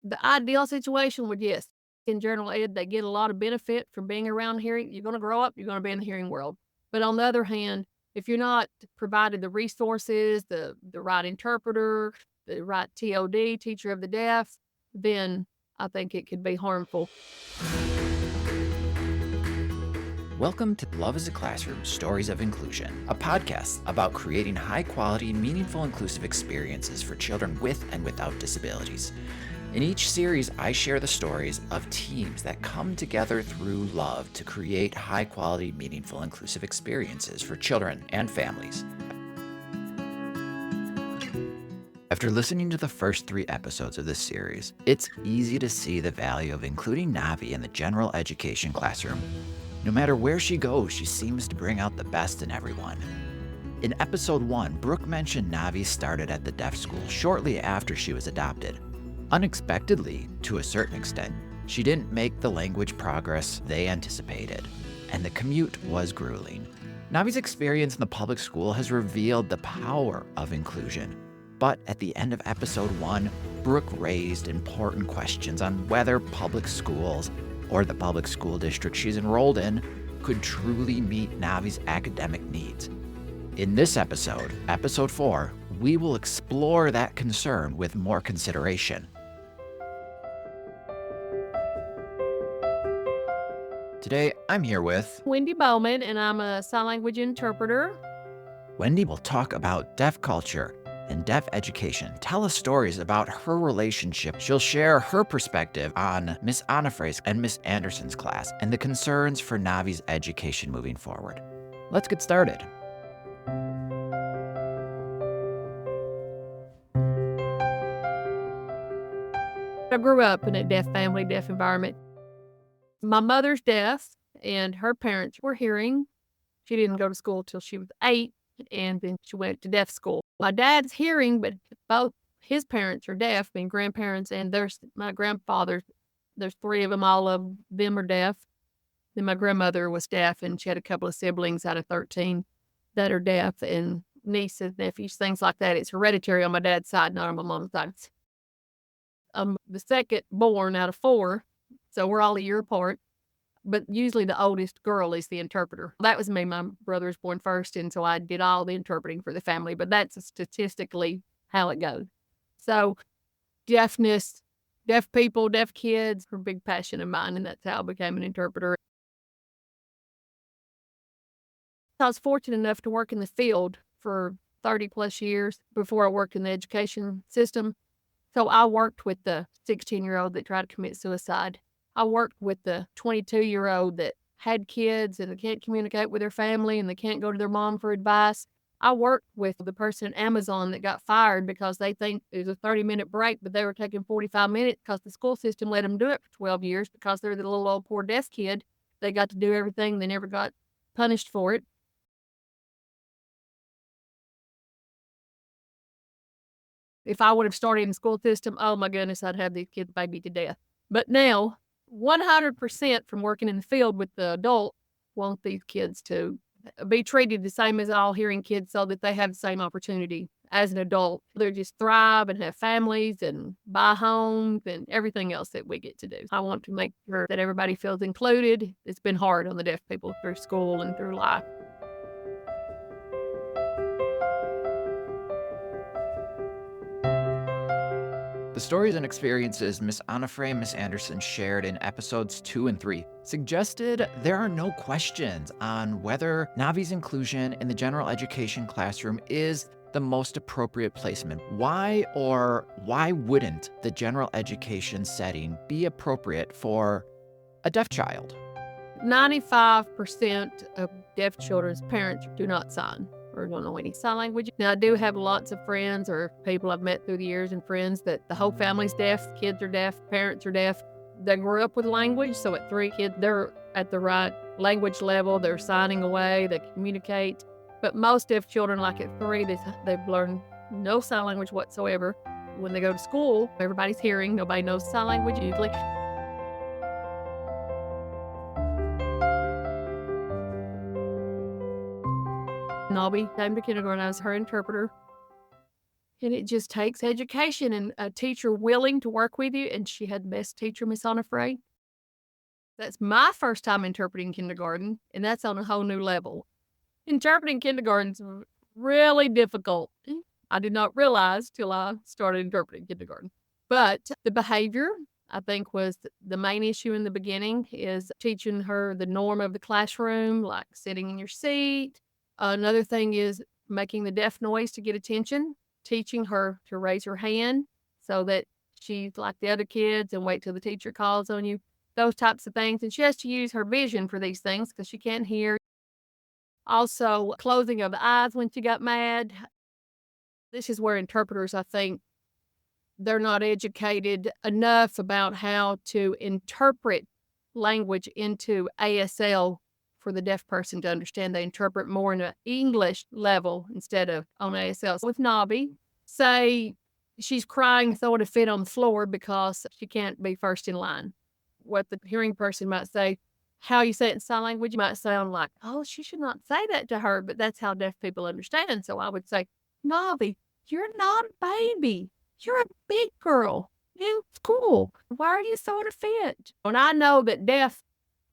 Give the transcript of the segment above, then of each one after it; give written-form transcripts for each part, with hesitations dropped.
The ideal situation would, yes, in general ed, they get a lot of benefit from being around hearing. You're gonna grow up, you're gonna be in the hearing world. But on the other hand, if you're not provided the resources, the right interpreter, the right TOD, teacher of the deaf, then I think it could be harmful. Welcome to Love is a Classroom Stories of Inclusion, a podcast about creating high quality, meaningful, inclusive experiences for children with and without disabilities. In each series, I share the stories of teams that come together through love to create high quality, meaningful, inclusive experiences for children and families. After listening to the first 3 episodes of this series, it's easy to see the value of including Navee in the general education classroom. No matter where she goes, she seems to bring out the best in everyone. In episode 1, Brooke mentioned Navee started at the deaf school shortly after she was adopted. Unexpectedly, to a certain extent, she didn't make the language progress they anticipated, and the commute was grueling. Navee's experience in the public school has revealed the power of inclusion. But at the end of episode 1, Brooke raised important questions on whether public schools or the public school district she's enrolled in could truly meet Navee's academic needs. In this episode, episode 4, we will explore that concern with more consideration. Today, I'm here with Wendy Bowman, and I'm a sign language interpreter. Wendy. Will talk about deaf culture and deaf education, tell us stories about her relationship. She'll share her perspective on Miss Onofre's and Miss Anderson's class and the concerns for Navee's education moving forward. Let's get started. I grew up in a deaf family, deaf environment. My mother's deaf, and her parents were hearing. She didn't go to school till she was 8, and then she went to deaf school. My dad's hearing, but both his parents are deaf, being grandparents, and there's my grandfather. There's 3 of them, all of them are deaf. Then my grandmother was deaf, and she had a couple of siblings out of 13 that are deaf, and nieces, nephews, things like that. It's hereditary on my dad's side, not on my mom's side. I'm the second born out of 4, so we're all a year apart. But usually the oldest girl is the interpreter. That was me. My brother was born first, and so I did all the interpreting for the family, but that's statistically how it goes. So deafness, deaf people, deaf kids are a big passion of mine, and that's how I became an interpreter. I was fortunate enough to work in the field for 30 plus years before I worked in the education system. So I worked with the 16-year-old that tried to commit suicide. I worked with the 22-year-old that had kids and they can't communicate with their family and they can't go to their mom for advice. I worked with the person at Amazon that got fired because they think it was a 30-minute break, but they were taking 45 minutes because the school system let them do it for 12 years because they're the little old poor deaf kid. They got to do everything. They never got punished for it. If I would have started in the school system, oh my goodness, I'd have these kids baby to death. But now, 100% from working in the field with the adult, want these kids to be treated the same as all hearing kids so that they have the same opportunity as an adult. They just thrive and have families and buy homes and everything else that we get to do. I want to make sure that everybody feels included. It's been hard on the deaf people through school and through life. The stories and experiences Miss Onofre and Miss Anderson shared in episodes 2 and 3 suggested there are no questions on whether Navee's inclusion in the general education classroom is the most appropriate placement. Why or why wouldn't the general education setting be appropriate for a deaf child? 95% of deaf children's parents do not sign or don't know any sign language. Now, I do have lots of friends or people I've met through the years and friends that the whole family's deaf, kids are deaf, parents are deaf. They grew up with language, so at 3 kids, they're at the right language level. They're signing away, they communicate. But most deaf children, like at 3, they've learned no sign language whatsoever. When they go to school, everybody's hearing, nobody knows sign language usually. Nobby came to kindergarten. I was her interpreter. And it just takes education and a teacher willing to work with you, and she had the best teacher, Miss Onifray. That's my first time interpreting kindergarten, and that's on a whole new level. Interpreting kindergarten's really difficult. I did not realize till I started interpreting kindergarten. But the behavior, I think, was the main issue in the beginning is teaching her the norm of the classroom, like sitting in your seat. Another thing is making the deaf noise to get attention, teaching her to raise her hand so that she's like the other kids and wait till the teacher calls on you, those types of things. And she has to use her vision for these things because she can't hear. Also, closing of the eyes when she got mad. This is where interpreters, I think, they're not educated enough about how to interpret language into ASL for the deaf person to understand. They interpret more in an English level instead of on ASL. With Navee, say she's crying, throwing a fit on the floor because she can't be first in line. What the hearing person might say, how you say it in sign language might sound like, oh, she should not say that to her, but that's how deaf people understand. So I would say, Navee, you're not a baby. You're a big girl in school. Why are you throwing a fit? And I know that deaf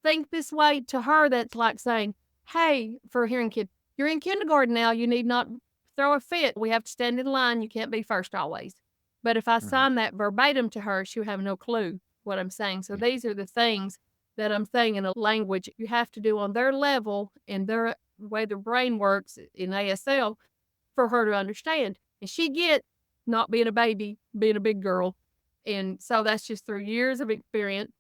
think this way. To her, that's like saying, hey, for a hearing kid, you're in kindergarten now. You need not throw a fit. We have to stand in line. You can't be first always. But if I Mhm. sign that verbatim to her, she would have no clue what I'm saying. So these are the things that I'm saying in a language you have to do on their level and their way their brain works in ASL for her to understand. And she get not being a baby, being a big girl. And so that's just through years of experience.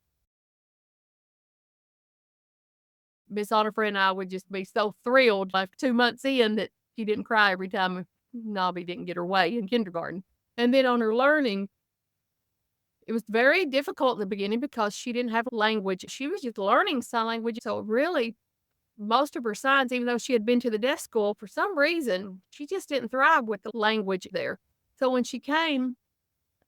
Miss Onifray and I would just be so thrilled like 2 months in that she didn't cry every time Nobby didn't get her way in kindergarten. And then on her learning, it was very difficult in the beginning because she didn't have language. She was just learning sign language. So really, most of her signs, even though she had been to the deaf school, for some reason, she just didn't thrive with the language there. So when she came,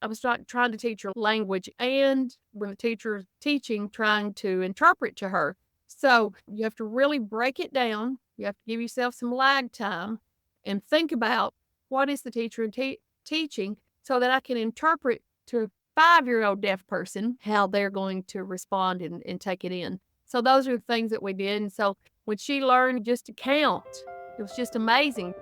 I was trying to teach her language and when the teacher's teaching, trying to interpret to her. So you have to really break it down. You have to give yourself some lag time and think about what is the teacher teaching so that I can interpret to a 5-year-old deaf person how they're going to respond and take it in. So those are the things that we did. And so when she learned just to count, it was just amazing.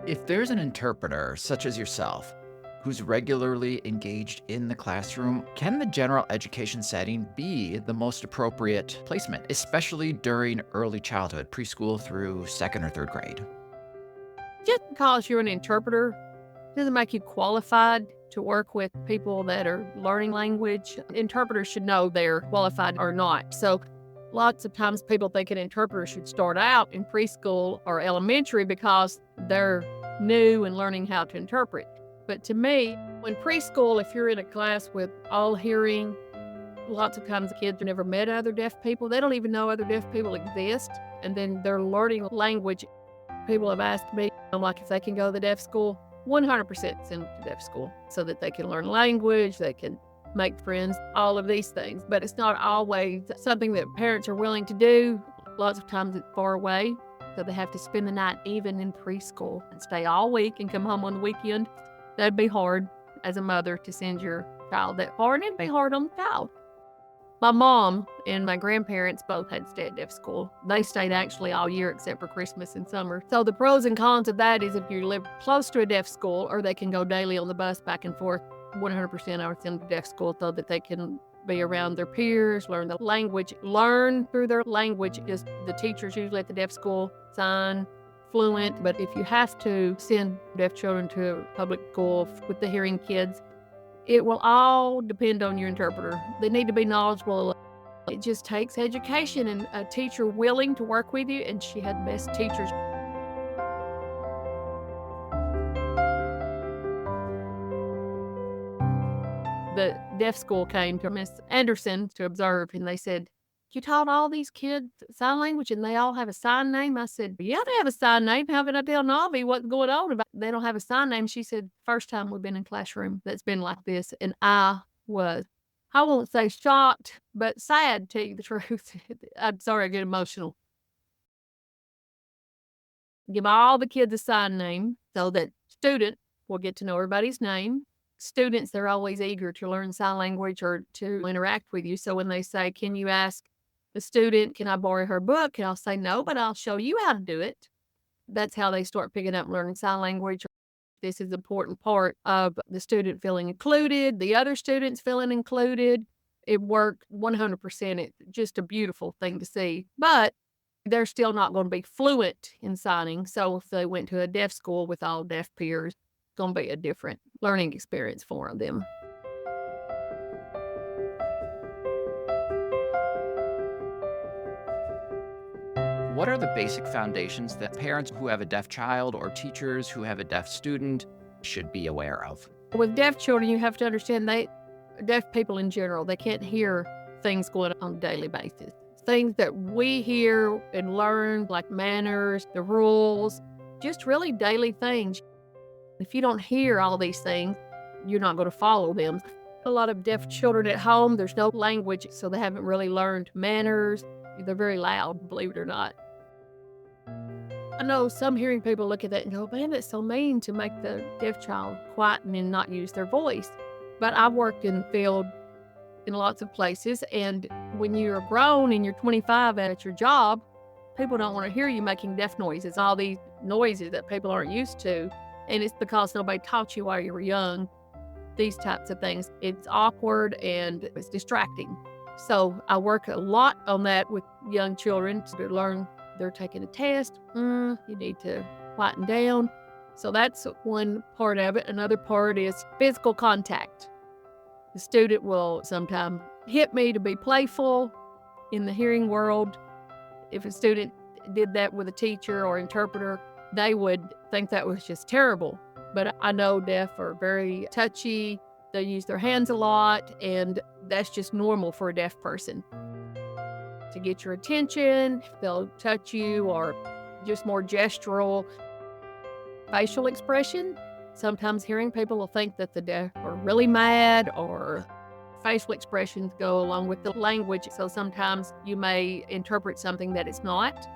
If there's an interpreter, such as yourself, who's regularly engaged in the classroom, can the general education setting be the most appropriate placement, especially during early childhood, preschool through second or third grade? Just because you're an interpreter doesn't make you qualified to work with people that are learning language. Interpreters should know they're qualified or not. So lots of times people think an interpreter should start out in preschool or elementary because they're new and learning how to interpret. But to me, when preschool, if you're in a class with all hearing, lots of times the kids have never met other deaf people. They don't even know other deaf people exist. And then they're learning language. People have asked me, I'm like, if they can go to the deaf school, 100% send them to deaf school so that they can learn language, they can make friends, all of these things. But it's not always something that parents are willing to do. Lots of times it's far away, so they have to spend the night even in preschool and stay all week and come home on the weekend. That'd be hard as a mother to send your child that far, and it'd be hard on the child. My mom and my grandparents both had to stay at deaf school. They stayed actually all year except for Christmas and summer. So the pros and cons of that is if you live close to a deaf school or they can go daily on the bus back and forth, 100% I would send them to deaf school so that they can be around their peers, learn the language, learn through their language. Just the teachers usually at the deaf school sign fluent, but if you have to send deaf children to a public school with the hearing kids, it will all depend on your interpreter. They need to be knowledgeable. It just takes education and a teacher willing to work with you, and she had the best teachers. The deaf school came to Miss Anderson to observe, and they said, you taught all these kids sign language and they all have a sign name? I said, yeah, they have a sign name. How can I tell Navee what's going on about they don't have a sign name? She said, first time we've been in a classroom that's been like this. And I won't say shocked, but sad, to tell you the truth. I'm sorry I get emotional. give all the kids a sign name so that student will get to know everybody's name. Students, they're always eager to learn sign language or to interact with you. So when they say, can you ask the student, can I borrow her book? And I'll say, no, but I'll show you how to do it. That's how they start picking up learning sign language. This is an important part of the student feeling included, the other students feeling included. It worked 100%. It's just a beautiful thing to see. But they're still not going to be fluent in signing. So if they went to a deaf school with all deaf peers, it's going to be a different learning experience for them. What are the basic foundations that parents who have a deaf child or teachers who have a deaf student should be aware of? With deaf children, you have to understand deaf people in general, they can't hear things going on a daily basis. Things that we hear and learn, like manners, the rules, just really daily things. If you don't hear all these things, you're not going to follow them. A lot of deaf children at home, there's no language, so they haven't really learned manners. They're very loud, believe it or not. I know some hearing people look at that and go, man, that's so mean to make the deaf child quieten and not use their voice. But I've worked in the field in lots of places, and when you're grown and you're 25 at your job, people don't want to hear you making deaf noises, all these noises that people aren't used to. And it's because nobody taught you while you were young, these types of things. It's awkward and it's distracting. So I work a lot on that with young children to learn. They're taking a test. You need to quieten down. So that's one part of it. Another part is physical contact. The student will sometimes hit me to be playful. In the hearing world, if a student did that with a teacher or interpreter, they would think that was just terrible. But I know deaf are very touchy. They use their hands a lot, and that's just normal for a deaf person. To get your attention, they'll touch you, or just more gestural. Facial expression. Sometimes hearing people will think that the deaf are really mad, or facial expressions go along with the language. So sometimes you may interpret something that it's not.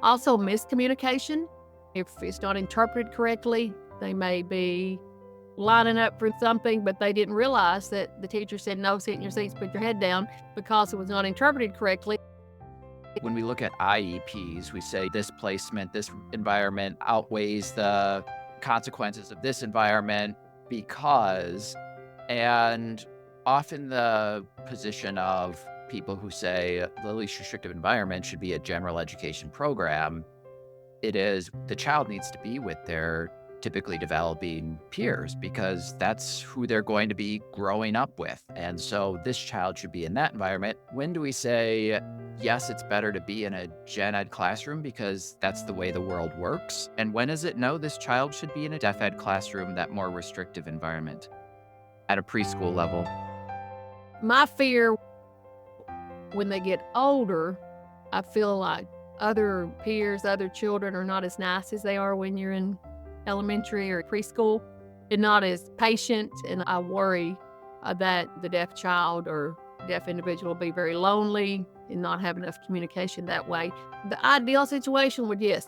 Also, miscommunication. If it's not interpreted correctly, they may be lining up for something, but they didn't realize that the teacher said, no, sit in your seats, put your head down, because it was not interpreted correctly. When we look at IEPs, we say this placement, this environment outweighs the consequences of this environment because, and often the position of people who say the least restrictive environment should be a general education program, it is the child needs to be with their typically developing peers because that's who they're going to be growing up with. And so this child should be in that environment. When do we say, yes, it's better to be in a gen ed classroom because that's the way the world works? And when is it, no, this child should be in a deaf ed classroom, that more restrictive environment at a preschool level? My fear when they get older, I feel like other peers, other children are not as nice as they are when you're in elementary or preschool, and not as patient. And I worry that the deaf child or deaf individual will be very lonely and not have enough communication that way. The ideal situation would, yes,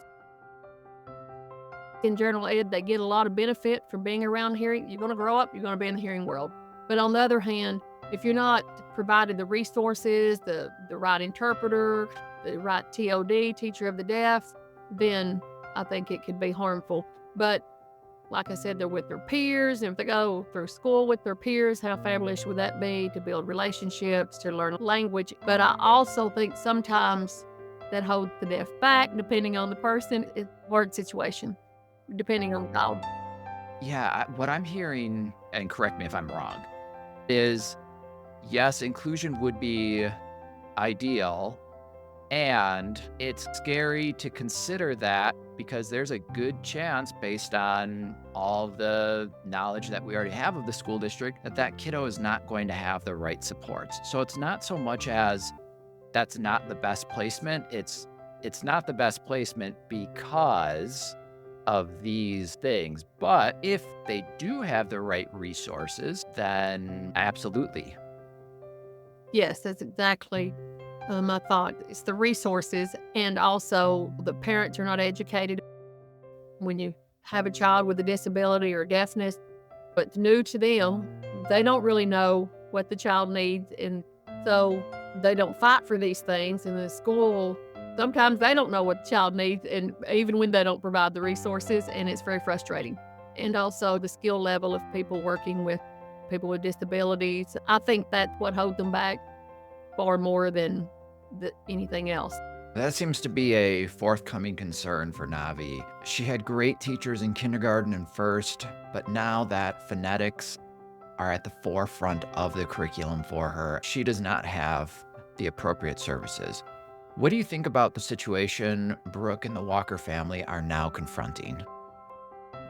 in general ed, they get a lot of benefit from being around hearing. You're going to grow up, you're going to be in the hearing world. But on the other hand, if you're not provided the resources, the right interpreter, the right TOD, teacher of the deaf, then I think it could be harmful. But like I said, they're with their peers. And if they go through school with their peers, how fabulous would that be to build relationships, to learn language? But I also think sometimes that holds the deaf back, depending on the person. It's a hard situation, depending on the child. Yeah, what I'm hearing, and correct me if I'm wrong, is yes, inclusion would be ideal. And it's scary to consider that because there's a good chance, based on all the knowledge that we already have of the school district, that that kiddo is not going to have the right supports. So it's not so much as that's not the best placement. It's not the best placement because of these things. But if they do have the right resources, then absolutely. Yes, that's exactly my thought. It's the resources, and also the parents are not educated. when you have a child with a disability or deafness, but it's new to them, they don't really know what the child needs. And so they don't fight for these things. In the school, sometimes they don't know what the child needs, and even when they don't provide the resources, and it's very frustrating. And also the skill level of people working with people with disabilities. I think that's what holds them back far more than anything else. That seems to be a forthcoming concern for Navee. She had great teachers in kindergarten and first, but now that phonetics are at the forefront of the curriculum for her, she does not have the appropriate services. What do you think about the situation Brooke and the Walker family are now confronting?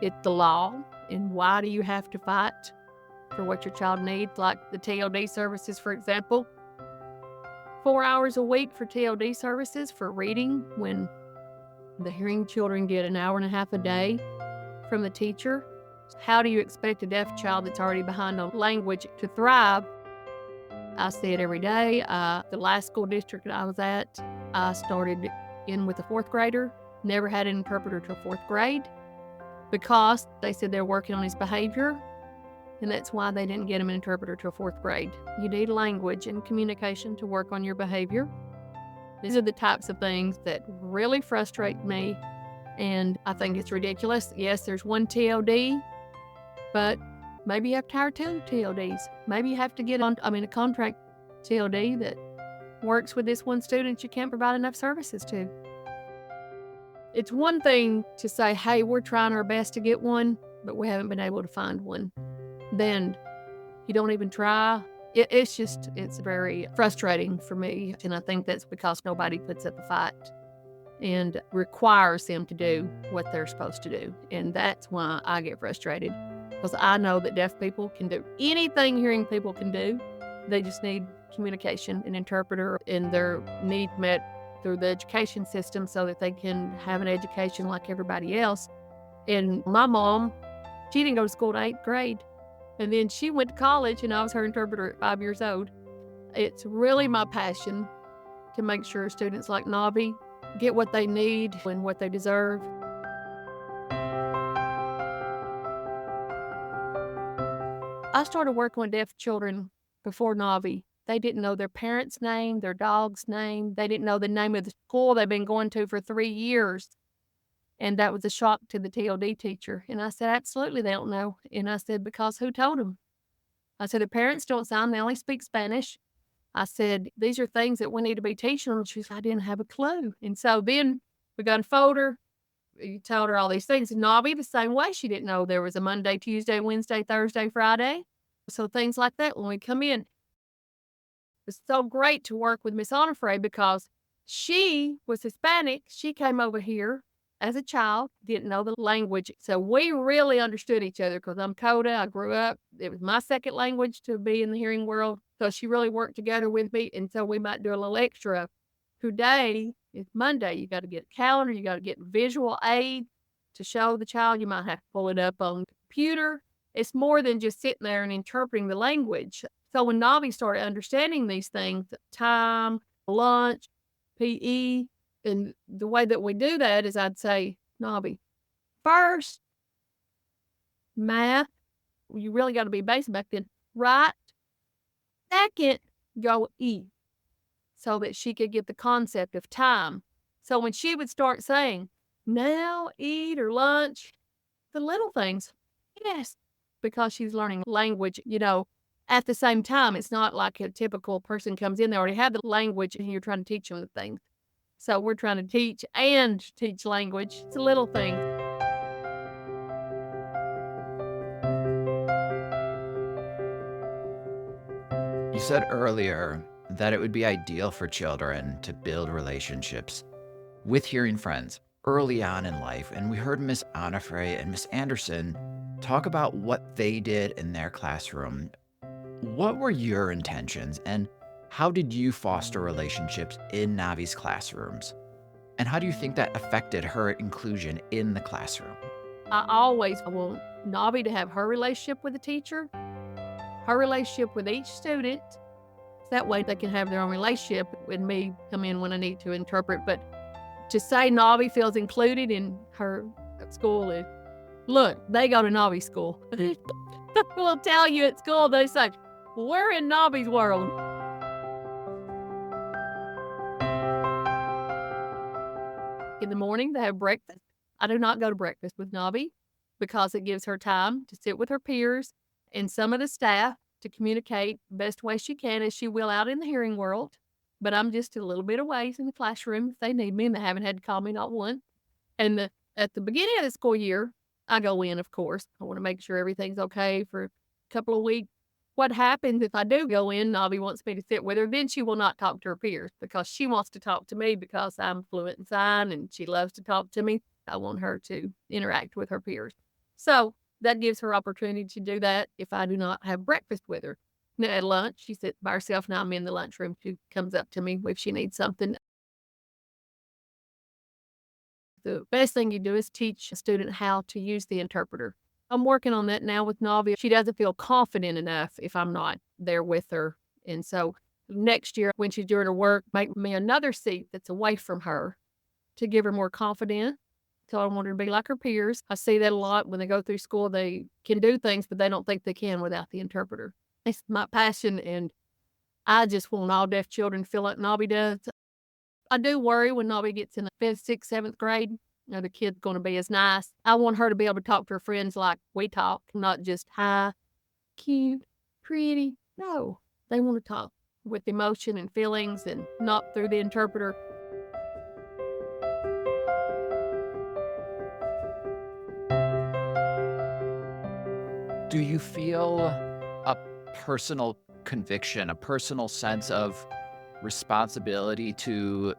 It's the law, and why do you have to fight for what your child needs? Like the TLD services, for example. 4 hours a week for TLD services for reading, when the hearing children get an hour and a half a day from the teacher. How do you expect a deaf child that's already behind on language to thrive? I see it every day. The last school district that I was at, I started in with a fourth grader, never had an interpreter till fourth grade because they said they're working on his behavior, and that's why they didn't get him an interpreter till fourth grade. You need language and communication to work on your behavior. These are the types of things that really frustrate me, and I think it's ridiculous. Yes, there's one TLD, but maybe you have to hire 2 TLDs. Maybe you have to get a contract TLD that works with this one student you can't provide enough services to. It's one thing to say, hey, we're trying our best to get one, but we haven't been able to find one. Then you don't even try. It's very frustrating for me. And I think that's because nobody puts up a fight and requires them to do what they're supposed to do. And that's why I get frustrated, because I know that deaf people can do anything hearing people can do. They just need communication, an interpreter, and their need met through the education system so that they can have an education like everybody else. And my mom, she didn't go to school to 8th grade. And then she went to college, and I was her interpreter at 5 years old. It's really my passion to make sure students like Navee get what they need and what they deserve. I started working with deaf children before Navee. They didn't know their parents' name, their dog's name. They didn't know the name of the school they've been going to for 3 years. And that was a shock to the TLD teacher. And I said, absolutely, they don't know. And I said, because who told them? I said, the parents don't sign, they only speak Spanish. I said, these are things that we need to be teaching them. She said, I didn't have a clue. And so then we got a folder. You told her all these things. And Navee the same way. She didn't know there was a Monday, Tuesday, Wednesday, Thursday, Friday. So things like that when we come in. It's so great to work with Miss Onifray because she was Hispanic. She came over here as a child, didn't know the language. So we really understood each other because I'm Coda. I grew up. It was my second language to be in the hearing world. So she really worked together with me. And so we might do a little extra. Today is Monday. You got to get a calendar. You got to get visual aid to show the child. You might have to pull it up on the computer. It's more than just sitting there and interpreting the language. So when Navee started understanding these things, time, lunch, PE, and the way that we do that is I'd say, Navee, first, math, you really got to be basic back then, right? Second, go E, so that she could get the concept of time. So when she would start saying, now, eat or lunch, the little things, yes, because she's learning language, at the same time. It's not like a typical person comes in, they already have the language and you're trying to teach them the things. So we're trying to teach language. It's a little thing. You said earlier that it would be ideal for children to build relationships with hearing friends early on in life. And we heard Miss Onifray and Miss Anderson talk about what they did in their classroom. What were your intentions, and how did you foster relationships in Navee's classrooms? And how do you think that affected her inclusion in the classroom? I always want Navee to have her relationship with the teacher, her relationship with each student. That way they can have their own relationship and me come in when I need to interpret. But to say Navee feels included in her at school is, look, they go to Navee school. We'll tell you at school, they say, we're in Navee's world. In the morning, they have breakfast. I do not go to breakfast with Navee because it gives her time to sit with her peers and some of the staff to communicate the best way she can as she will out in the hearing world. But I'm just a little bit away in the classroom if they need me, and they haven't had to call me, not one. And at the beginning of the school year, I go in, of course. I want to make sure everything's okay for a couple of weeks. What happens if I do go in, Navee wants me to sit with her, then she will not talk to her peers because she wants to talk to me because I'm fluent in sign and she loves to talk to me. I want her to interact with her peers. So that gives her opportunity to do that if I do not have breakfast with her. Now at lunch, she sits by herself. Now I'm in the lunchroom. She comes up to me if she needs something. The best thing you do is teach a student how to use the interpreter. I'm working on that now with Navee. She doesn't feel confident enough if I'm not there with her. And so next year, when she's doing her work, make me another seat that's away from her to give her more confidence. So I want her to be like her peers. I see that a lot when they go through school. They can do things, but they don't think they can without the interpreter. It's my passion, and I just want all deaf children to feel like Navee does. I do worry when Navee gets in the 5th, 6th, 7th grade. The kid's going to be as nice. I want her to be able to talk to her friends like we talk, not just hi, cute, pretty. No, they want to talk with emotion and feelings and not through the interpreter. Do you feel a personal conviction, a personal sense of responsibility to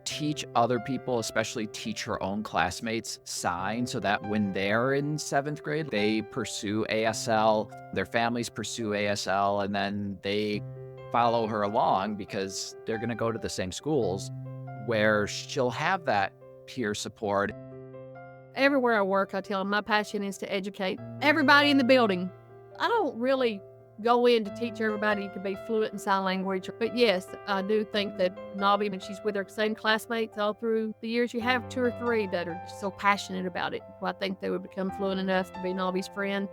teach other people, especially teach her own classmates, sign so that when they're in 7th grade, they pursue ASL, their families pursue ASL, and then they follow her along because they're going to go to the same schools where she'll have that peer support? Everywhere I work, I tell them my passion is to educate everybody in the building. I don't really go in to teach everybody to be fluent in sign language. But yes, I do think that Navee, when she's with her same classmates all through the years, you have 2 or 3 that are so passionate about it. I think they would become fluent enough to be Navee's friend.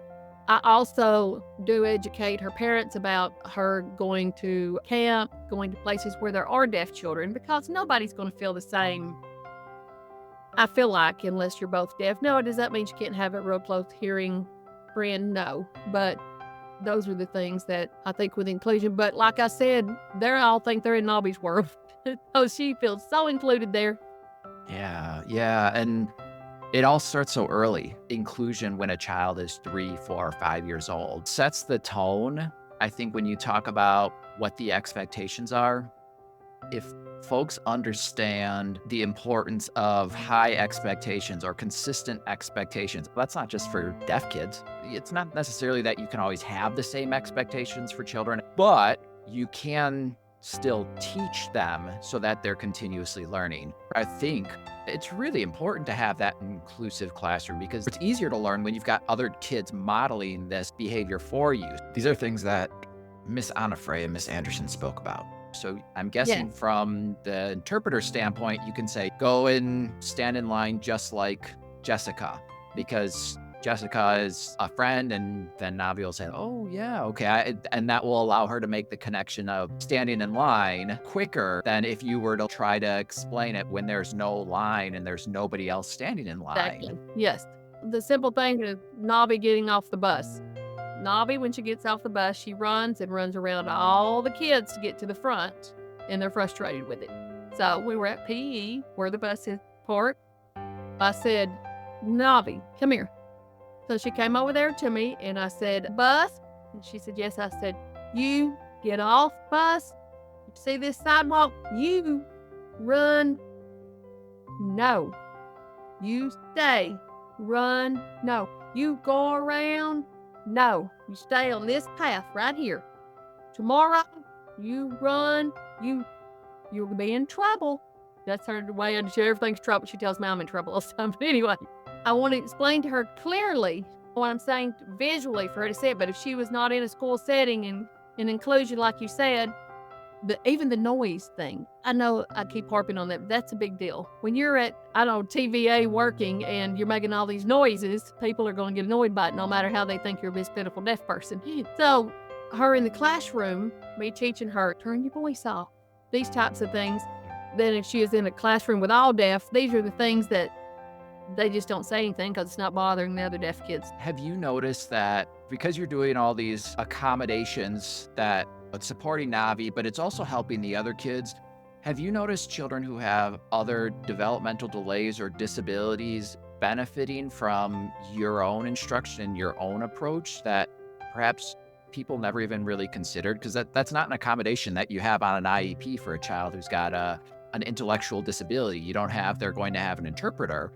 I also do educate her parents about her going to camp, going to places where there are deaf children, because nobody's going to feel the same, I feel like, unless you're both deaf. No, does that mean you can't have a real close hearing friend? No, but those are the things that I think with inclusion. But like I said, they all think they're in Navee's world. So she feels so included there. Yeah. And it all starts so early. Inclusion when a child is 3, 4, 5 years old sets the tone. I think when you talk about what the expectations are, if folks understand the importance of high expectations or consistent expectations, that's not just for deaf kids. It's not necessarily that you can always have the same expectations for children, but you can still teach them so that they're continuously learning. I think it's really important to have that inclusive classroom because it's easier to learn when you've got other kids modeling this behavior for you. These are things that Miss Onifray and Miss Anderson spoke about. So I'm guessing from the interpreter standpoint, you can say, go and stand in line just like Jessica, because Jessica is a friend, and then Navee will say, oh yeah, okay. And that will allow her to make the connection of standing in line quicker than if you were to try to explain it when there's no line and there's nobody else standing in line. Exactly. Yes. The simple thing is Navee getting off the bus. Navee, when she gets off the bus, she runs and runs around all the kids to get to the front, and they're frustrated with it. So we were at PE, where the bus is parked. I said, Navee, come here. So she came over there to me, and I said, bus? And she said, yes. I said, you get off bus. See this sidewalk? You run. No. You stay. Run. No. You go around. No, you stay on this path right here. Tomorrow, you run, you'll be in trouble. That's her way of everything's trouble. She tells me I'm in trouble all the time. But anyway, I want to explain to her clearly what I'm saying visually for her to see it. But if she was not in a school setting and in inclusion, like you said, Even the noise thing. I know I keep harping on that, but that's a big deal. When you're at, I don't know, TVA working and you're making all these noises, people are going to get annoyed by it no matter how they think you're this pitiful deaf person. So her in the classroom, me teaching her, turn your voice off, these types of things. Then if she is in a classroom with all deaf, these are the things that they just don't say anything because it's not bothering the other deaf kids. Have you noticed that because you're doing all these accommodations that it's supporting Navee, but it's also helping the other kids, have you noticed children who have other developmental delays or disabilities benefiting from your own instruction and your own approach that perhaps people never even really considered? Because that's not an accommodation that you have on an IEP for a child who's got an intellectual disability. You don't have, they're going to have an interpreter,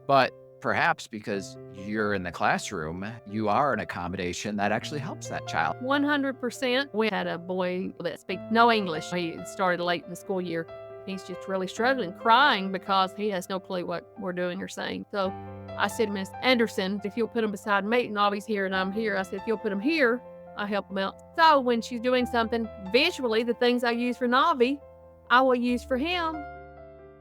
but perhaps because you're in the classroom, you are an accommodation that actually helps that child. 100%. We had a boy that speaks no English. He started late in the school year. He's just really struggling, crying because he has no clue what we're doing or saying. So I said, Miss Anderson, if you'll put him beside me, Navee's here and I'm here. I said, if you'll put him here, I'll help him out. So when she's doing something visually, the things I use for Navee, I will use for him.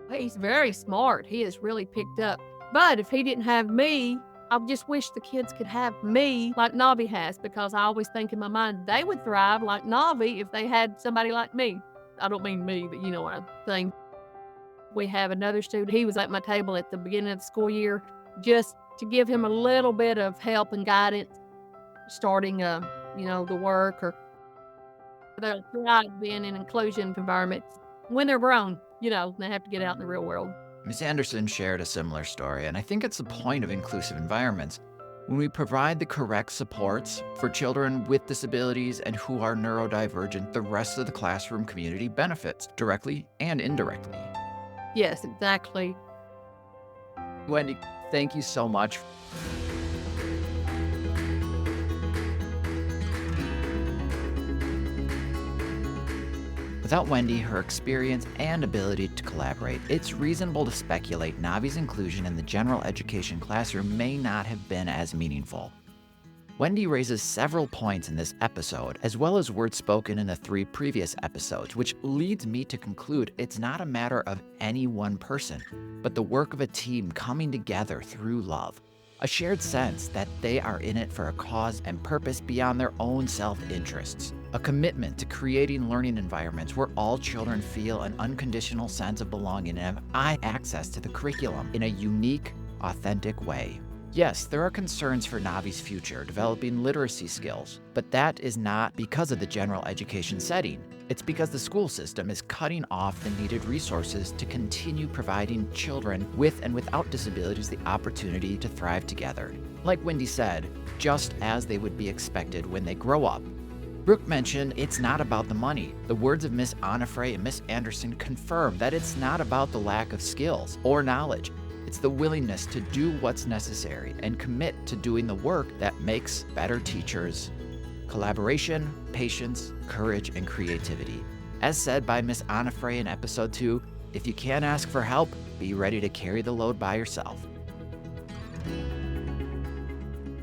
He's very smart. He has really picked up. But if he didn't have me, I just wish the kids could have me like Navee has, because I always think in my mind they would thrive like Navee if they had somebody like me. I don't mean me, but you know what I'm saying. We have another student. He was at my table at the beginning of the school year just to give him a little bit of help and guidance, starting, the work, or they'll try being in an inclusion environment. When they're grown, they have to get out in the real world. Ms. Anderson shared a similar story, and I think it's the point of inclusive environments. When we provide the correct supports for children with disabilities and who are neurodivergent, the rest of the classroom community benefits directly and indirectly. Yes, exactly. Wendy, thank you so much. Without Wendy, her experience and ability to collaborate, it's reasonable to speculate Navee's inclusion in the general education classroom may not have been as meaningful. Wendy raises several points in this episode, as well as words spoken in the 3 previous episodes, which leads me to conclude it's not a matter of any one person, but the work of a team coming together through love. A shared sense that they are in it for a cause and purpose beyond their own self-interests. A commitment to creating learning environments where all children feel an unconditional sense of belonging and have access to the curriculum in a unique, authentic way. Yes, there are concerns for Navee's future, developing literacy skills, but that is not because of the general education setting. It's because the school system is cutting off the needed resources to continue providing children with and without disabilities the opportunity to thrive together. Like Wendy said, just as they would be expected when they grow up. Brooke mentioned it's not about the money. The words of Miss Onifray and Miss Anderson confirm that it's not about the lack of skills or knowledge. It's the willingness to do what's necessary and commit to doing the work that makes better teachers. Collaboration, patience, courage, and creativity. As said by Miss Onifray in episode 2, if you can't ask for help, be ready to carry the load by yourself.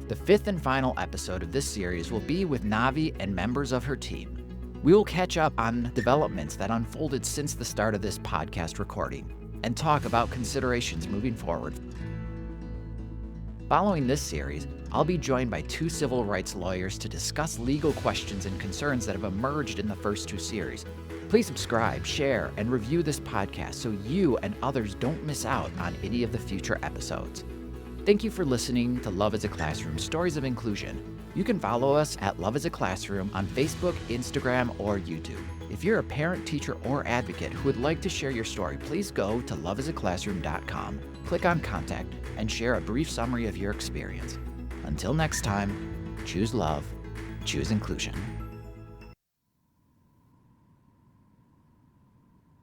The 5th and final episode of this series will be with Navee and members of her team. We will catch up on developments that unfolded since the start of this podcast recording and talk about considerations moving forward. Following this series, I'll be joined by 2 civil rights lawyers to discuss legal questions and concerns that have emerged in the first 2 series. Please subscribe, share, and review this podcast so you and others don't miss out on any of the future episodes. Thank you for listening to Love is a Classroom, Stories of Inclusion. You can follow us at Love is a Classroom on Facebook, Instagram, or YouTube. If you're a parent, teacher, or advocate who would like to share your story, please go to loveisaclassroom.com, click on Contact, and share a brief summary of your experience. Until next time, choose love, choose inclusion.